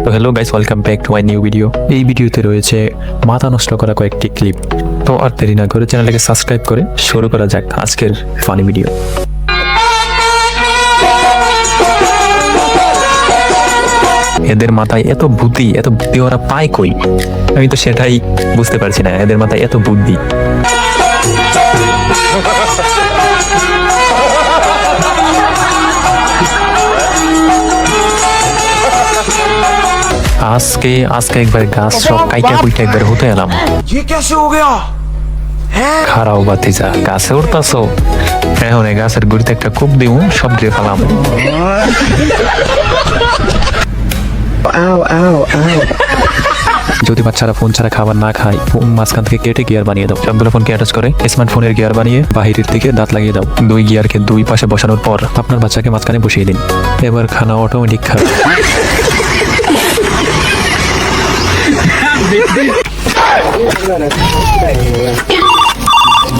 তো hello guys, welcome back to my new video. এই ভিডিওতে রয়েছে মাথা নষ্ট করা কয়েকটি ক্লিপ। তো আর দেরি না করে চ্যানেলটাকে সাবস্ক্রাইব করে শুরু করা যাক আজকের ফানি ভিডিও। এদের মাথায় এত বুদ্ধি ওরা পায় কই? আমি তো সেটাই বুঝতে পারছি না, এদের মাথায় এত বুদ্ধি। আজকে একবার গাছ সব কাইটা কুইটা একবার হতে এলাম। খারাও বাতিজা, গাছে উঠতাছো? এখন এই গাছের গুড়িতে একটা কূপ দিব, সব দিয়ে ফেলাম। যদি বাচ্চারা ফোন ছাড়া খাবার না খায়, মাঝখান থেকে কেটে গিয়ার বানিয়ে দাও। সবগুলো ফোনকে অ্যাটাচ করে স্মার্টফোনের গিয়ার বানিয়ে বাহিরের দিকে দাঁত লাগিয়ে দাও। দুই গিয়ারকে দুই পাশে বসানোর পর আপনার বাচ্চাকে মাঝখানে বসিয়ে দিন। এবার খানা অটোমেটিক খাবে।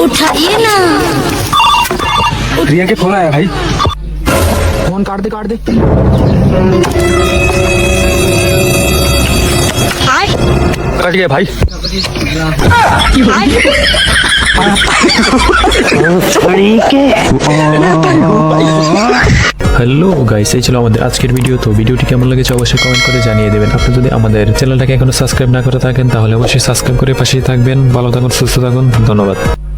उठाइए ना। रिया के फोन आया भाई, फोन काट दे कट गया भाई। হ্যালো গাইস, এই ছিল আমাদের আজকের ভিডিও। তো ভিডিওটি কেমন লেগেছে অবশ্যই কমেন্ট করে জানিয়ে দেবেন। আপনি যদি আমাদের চ্যানেলটাকে এখনো সাবস্ক্রাইব না করে থাকেন তাহলে অবশ্যই সাবস্ক্রাইব করে পাশেই থাকবেন। ভালো থাকুন, সুস্থ থাকুন, ধন্যবাদ।